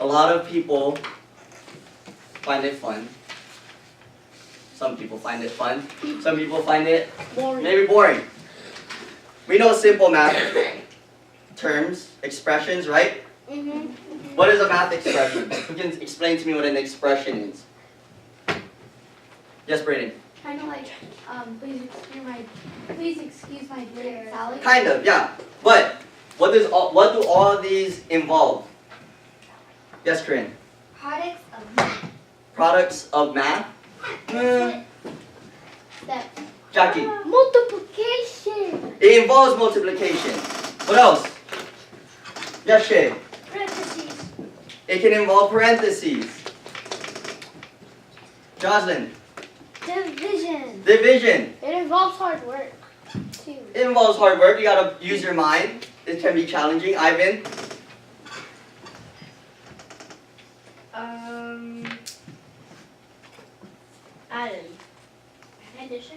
a lot of people find it fun. Some people find it fun. Some people find it maybe boring. We know simple math terms, expressions, right? What is a math expression? Who can explain to me what an expression is? Yes, Brayden. Kind of like, please excuse my dear Sally. Kind of, yeah. But what do all these involve? Yes, Corinne. Products of math. Products of math. Steps. Jackie. Multiplication. It involves multiplication. What else? Yes, Shay. Parentheses. It can involve parentheses. Jocelyn. Division. Division. It involves hard work, too. It involves hard work. You gotta use your mind. It can be challenging. Ivan.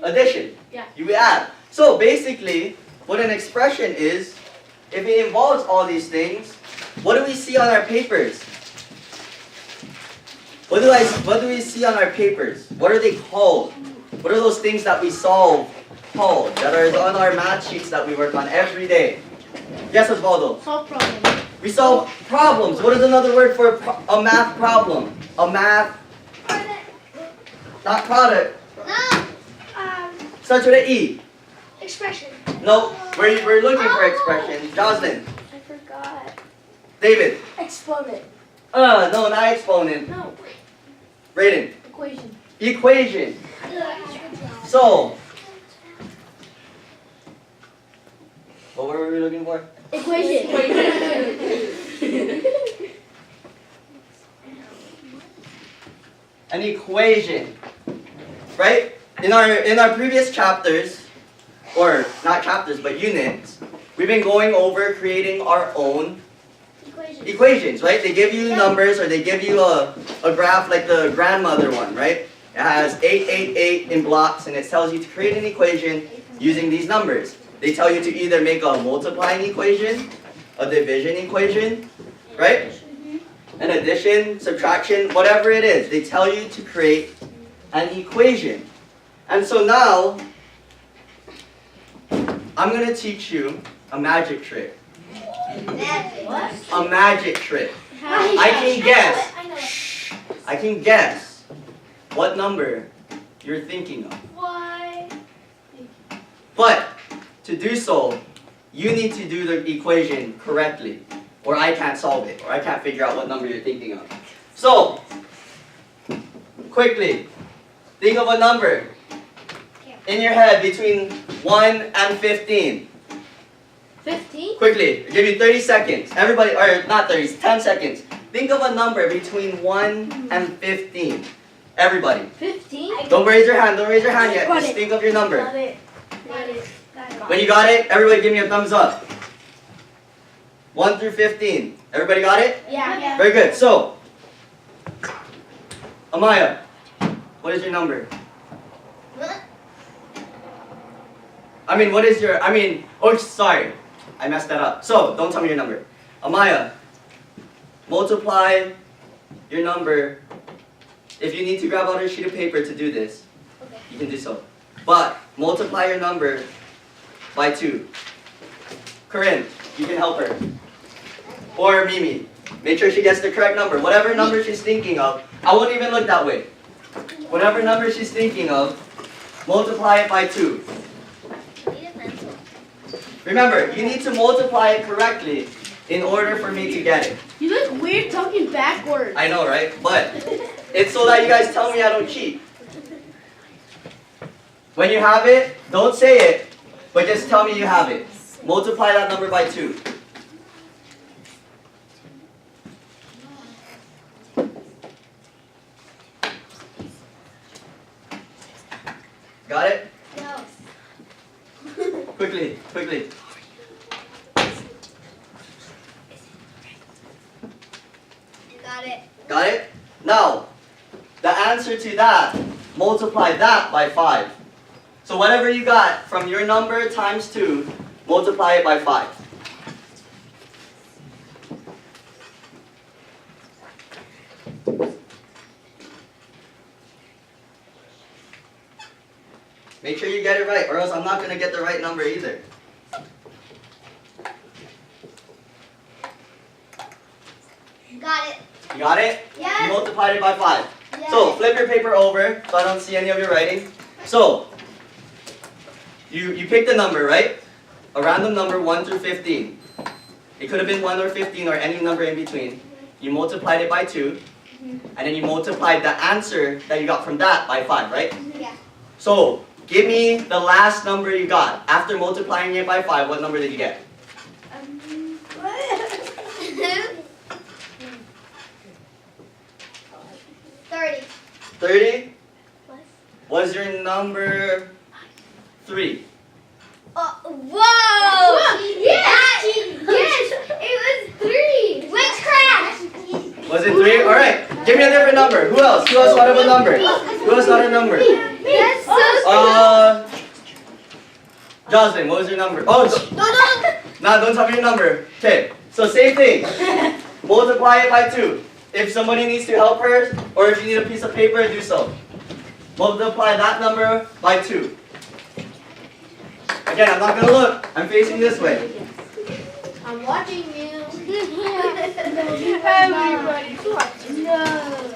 Addition. Yeah. You add. So basically, what an expression is, if it involves all these things, what do we see on our papers? What do we see on our papers? What are they called? What are those things that we solve called? That are on our math sheets that we work on every day? Yes, Osvaldo. Solve problems. We solve problems. What is another word for a math problem? A math, not product. No. Starts with an E. Expression. No, we're looking for expression. Jocelyn. I forgot. David. Exponent. No, not exponent. No. Brayden. Equation. Equation. So, what were we looking for? Equation. An equation. Right? In our previous chapters, or not chapters, but units, we've been going over creating our own equations, right? They give you numbers, or they give you a graph like the grandmother one, right? It has 8, 8, 8 in blocks, and it tells you to create an equation using these numbers. They tell you to either make a multiplying equation, a division equation, right? An addition, subtraction, whatever it is. They tell you to create an equation. And so now, I'm going to teach you a magic trick. What? A magic trick. I can guess what number you're thinking of. Why? But to do so, you need to do the equation correctly, or I can't solve it, or I can't figure out what number you're thinking of. So, quickly, think of a number in your head between 1 and 15. 15? Quickly, I'll give you 30 seconds. Everybody, or not 30, 10 seconds. Think of a number between 1 and 15. Everybody. 15? Don't raise your hand, yet. Just think of your number. Got it. When you got it, everybody give me a thumbs up. 1 through 15. Everybody got it? Yeah. Very good. So, Amaya, what is your number? Sorry. I messed that up. So, don't tell me your number. Amaya, multiply your number. If you need to grab out a sheet of paper to do this, you can do so. But, multiply your number by 2. Corinne, you can help her. Or Mimi. Make sure she gets the correct number. Whatever number she's thinking of, I won't even look that way. Whatever number she's thinking of, multiply it by 2. Remember, you need to multiply it correctly in order for me to get it. You look weird talking backwards. I know, right? But it's so that you guys tell me I don't cheat. When you have it, don't say it, but just tell me you have it. Multiply that number by 2. Got it? No. Quickly, quickly. Got it. Got it? Now, the answer to that, multiply that by 5. So whatever you got from your number times 2, multiply it by 5. Make sure you get it right, or else I'm not going to get the right number either. Got it. You got it? Yeah. You multiplied it by 5. Yeah. So, flip your paper over so I don't see any of your writing. So, you picked a number, right? A random number 1 through 15. It could have been 1 or 15 or any number in between. You multiplied it by 2. And then you multiplied the answer that you got from that by 5, right? Yeah. So, give me the last number you got. After multiplying it by 5, what number did you get? 30. 30 was your number 3. Whoa! Yes! It was 3. Witchcraft! Was it 3? Alright, give me a different number. Who else? Who else thought of a number? Who else thought of a number? That's so Jocelyn, what was your number? Oh, No. don't tell me your number. Okay, so same thing. Multiply it by 2. If somebody needs to help her, or if you need a piece of paper, do so. Multiply that number by 2. Again, I'm not gonna look. I'm facing this way. I'm watching you. Everybody's watching. No.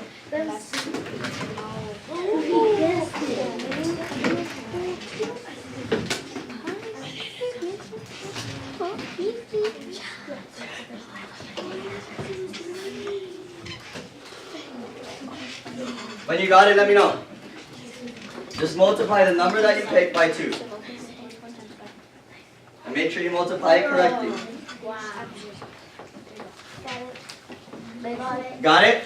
When you got it, let me know. Just multiply the number that you picked by 2. And make sure you multiply it correctly. Got it?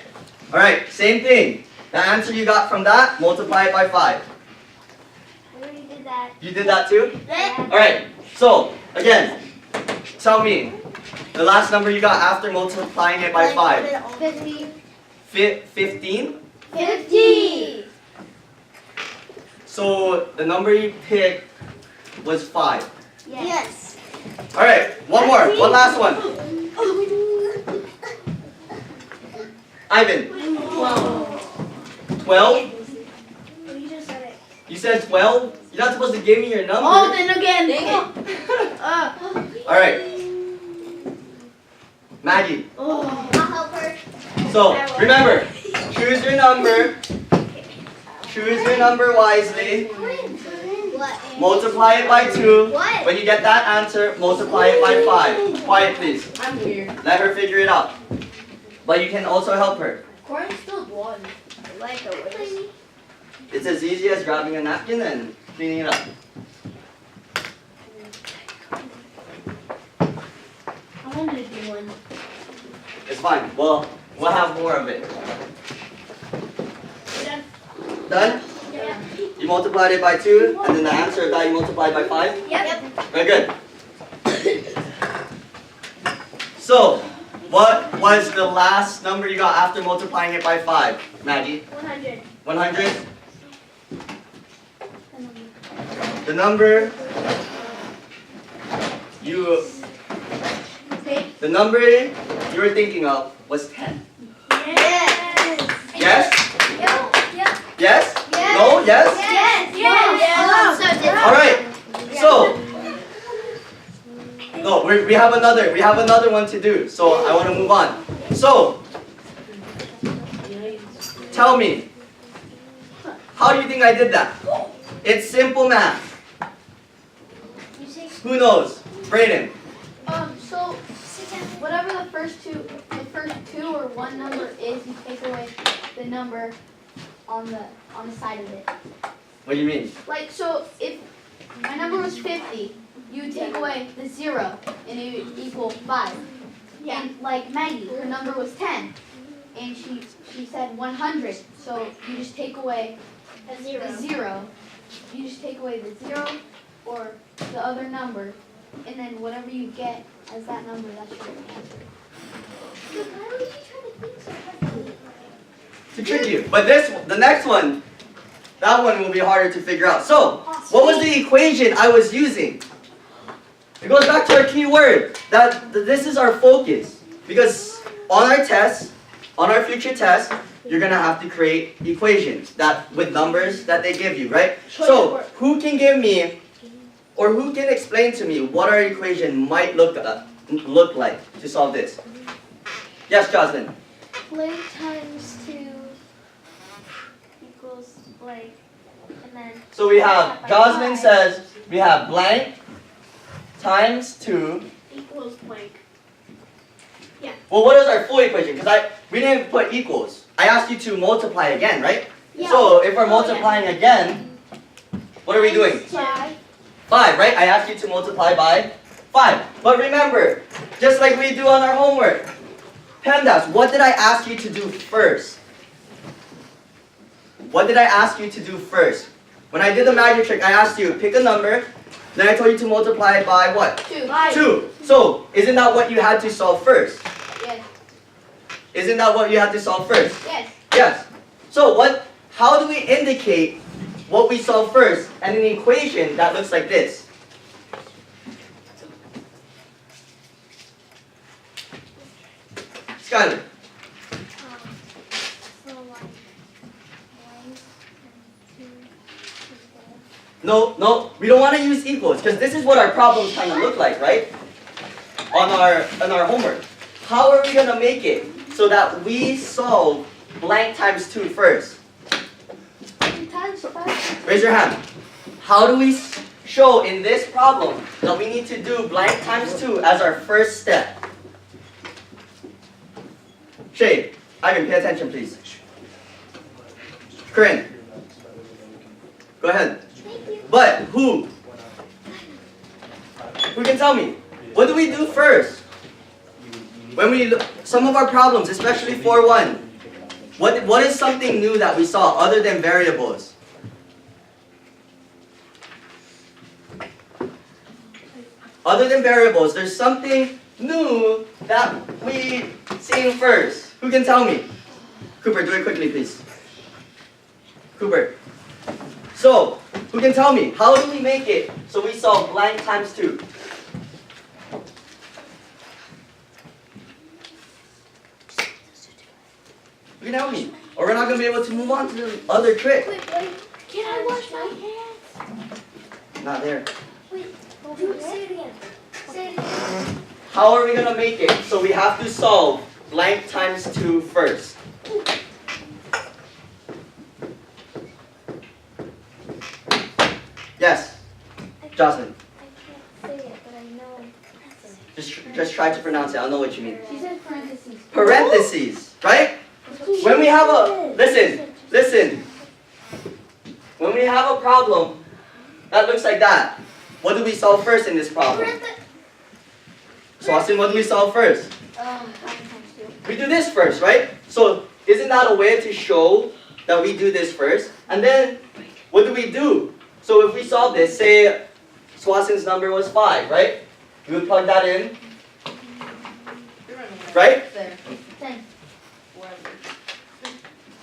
Alright, same thing. The answer you got from that, multiply it by 5. We already did that. You did that too? Yeah. Alright, so, again, tell me, the last number you got after multiplying it by 5. 50. 15? 50. So, the number you picked was 5. Yes. Alright, one more, one last one. Ivan, 12? You just said it. You said 12? You're not supposed to give me your number. Oh, then again. Alright. Maggie, I'll help her. so remember, choose your number. Choose your number wisely. What? Multiply it by 2. What? When you get that answer, multiply it by 5. Quiet, please. I'm weird. Let her figure it out. But you can also help her. Corn still won. Like a waste. It's as easy as grabbing a napkin and cleaning it up. I wanted to do one. It's fine. Well, we'll have more of it. Done? Yeah. You multiplied it by 2, and then the answer of that you multiplied by 5? Yep. Very good. So, what was the last number you got after multiplying it by 5, Maggie? 100. 100? The number the number you were thinking of was 10. Yes. Yes? Yep. Yes? Yes. No? Yes? Yes. All right. So, no, we have another one to do. So I want to move on. So, tell me, how do you think I did that? It's simple math. Who knows? Brayden. So whatever the first two or one number is, you take away the number on the side of it. What do you mean? Like, so if my number was 50, you take away the 0 and it would equal 5. Yeah. And like Maggie, her number was 10 and she said 100. So you just take away A zero. the 0. You just take away the 0 or the other number, and then whatever you get as that number, that's your answer. Why would you try to think so hard? To trick you. But the next one, that one will be harder to figure out. So, what was the equation I was using? It goes back to our key word. That this is our focus. Because on our tests, on our future tests, you're gonna have to create equations that with numbers that they give you, right? So who can give me, or who can explain to me what our equation might look like to solve this? Yes, Jocelyn. Blank times 2 equals blank. And then So we have, by Jocelyn 5 says we have blank times 2. equals blank. Well, what is our full equation? Because we didn't put equals. I asked you to multiply again, right? Yeah. So if we're multiplying again, what are we doing? 5. 5, right? I asked you to multiply by 5. But remember, just like we do on our homework, PEMDAS, what did I ask you to do first? What did I ask you to do first? When I did the magic trick, I asked you, pick a number, then I told you to multiply it by what? 2. 2. So, isn't that what you had to solve first? Yes. Isn't that what you had to solve first? Yes. Yes. So how do we indicate what we solve first and an equation that looks like this? Skylar. So like 1 and 2 equals. No, we don't want to use equals because this is what our problems kind of look like, right? On our homework. How are we going to make it so that we solve blank times 2 first? Times 5. Raise your hand. How do we show in this problem that we need to do blank times 2 as our first step? Shay, Ivan, pay attention please. Corinne, go ahead. Thank you. But who? Who can tell me? What do we do first? When we look, some of our problems, especially 4-1, what is something new that we saw other than variables? Other than variables, there's something new that we seen first. Who can tell me? Cooper, do it quickly, please. Cooper. So, who can tell me? How do we make it so we solve blank times 2? You can help me. Or we're not going to be able to move on to the other trick. Wait, can I wash my hands? Not there. Wait, say it again. Say it again. How are we going to make it so we have to solve blank times 2 first? Yes, Jocelyn. I can't say it, but I know. Just try to pronounce it. I'll know what you mean. She said parentheses. Parentheses, right? When we have a, listen. When we have a problem that looks like that, what do we solve first in this problem? So Austin, what do we solve first? Times 2. We do this first, right? So isn't that a way to show that we do this first? And then, what do we do? So if we solve this, say Swason's number was 5, right? We would plug that in, right? There. 10.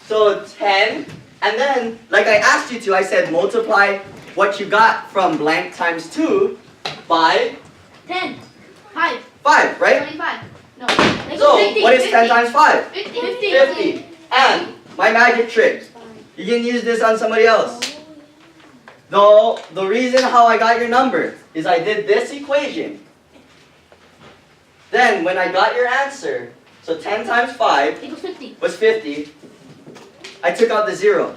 So 10, and then, like I asked you to, I said multiply what you got from blank times 2 by 10. 5. 5, right? 25. No. So, 50, what is 10 50. times 5? 50. 50. And, my magic trick, you can use this on somebody else. The reason how I got your number is I did this equation. Then, when I got your answer, so 10 times 5 Equals 50. was 50, I took out the 0.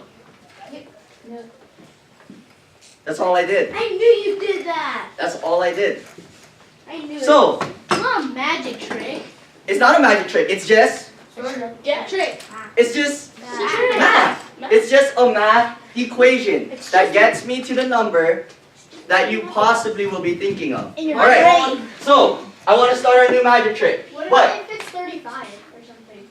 No. That's all I did. I knew you did that. That's all I did. I knew So, It's not a magic trick. it's not a magic trick, it's just Yeah, trick. math. It's just a math equation that gets me to the number that you possibly will be thinking of. In your Alright, so I want to start our new magic trick. What What? if it's 35 or something?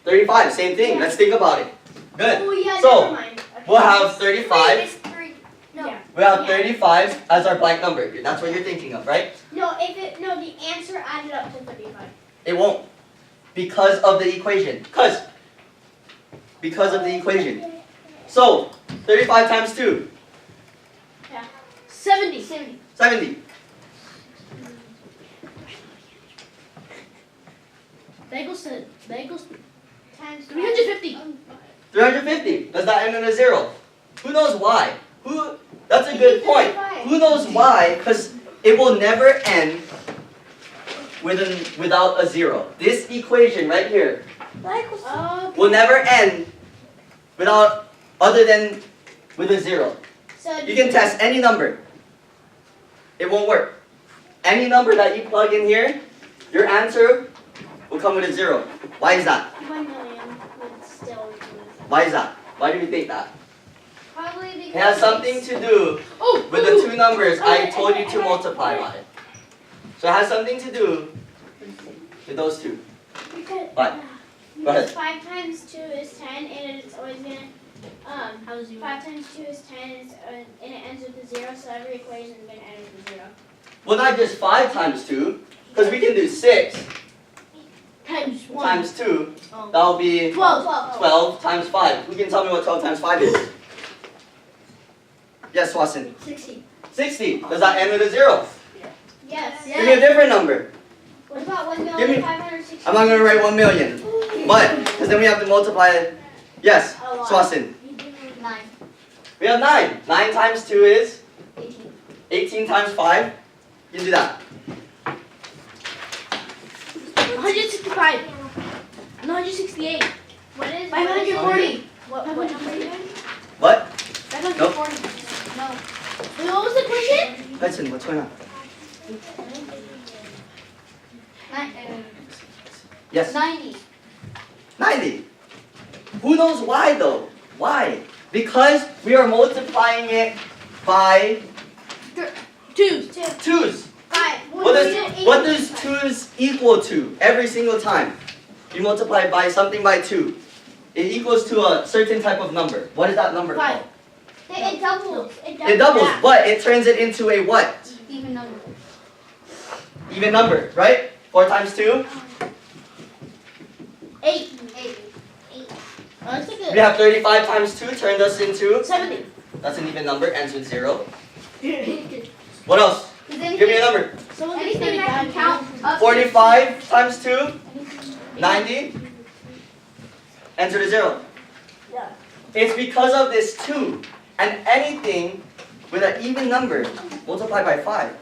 35, same thing. Let's think about it. Good. Oh yeah, So, never mind. We'll have Wait, 35. it's 3. No. Yeah. We have 35 as our blank number. That's what you're thinking of, right? No, the answer added up to 35. It won't. Because of the equation. Because of the equation. So, 35 times 2. 70. 70. That equals Times 350. 350. Does that end in a 0? Who knows why? That's a good point. Who knows why? Because it will never end without a 0. This equation right here will never end other than with a 0. So You can test any number. It won't work. Any number that you plug in here, your answer will come with a 0. Why is that? 1 million would still be. Why is that? Why do you think that? Probably because It has something to do with the two numbers I told you to multiply by. So it has something to do with those two. Because, What? Go ahead. 5 times 2 is 10, and it's always gonna 5 times 2 is 10, and it ends with a 0. So every equation is gonna end with a 0. Well, not just 5 times 2, because we can do 6 Times 1. times 2. That'll be 12. 12 times 5. Who can tell me what 12 times 5 is? Yes, Swasin. 60. 60. Does that end with a 0? Yes. Yeah. Give me a different number. What about Give me- 1,560,000? I'm not going to write 1 million. But, because then we have to multiply it. Yes, Swasin. 9. We have 9. 9 times 2 is 18. 18 times 5. You can do that. 165. 168. What is 540. What number are you doing? What? 540. No. Wait, what was the question? Hudson, what's going on? 90. 90. Who knows why though? Why? Because we are multiplying it by 2. 2's. 5. What does 2's equal to every single time? You multiply by something by 2. It equals to a certain type of number. What is that number 5. called? It doubles. It doubles, but it turns it into a what? Even number. Even number, right? 4 times 2? 8. That's a We good. have 35 times 2 turned us into, 70. that's an even number, ends with 0. What else? Give me a number. Someone gets Anything that can 35. count up to 45 times 2, 90, ends with a 0. Yeah. It's because of this 2. And anything with an even number, multiply by 5.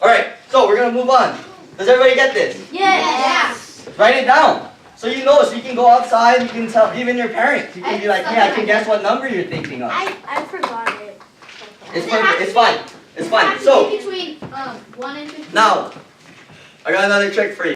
Alright, so we're going to move on. Does everybody get this? Yes. Write it down. So you know, so you can go outside, you can tell even your parents. You can be like, hey, I can guess what number you're thinking of. I forgot it. It's perfect. It's fine. It's fine. So, Between 1 and 15. now, I got another trick for you.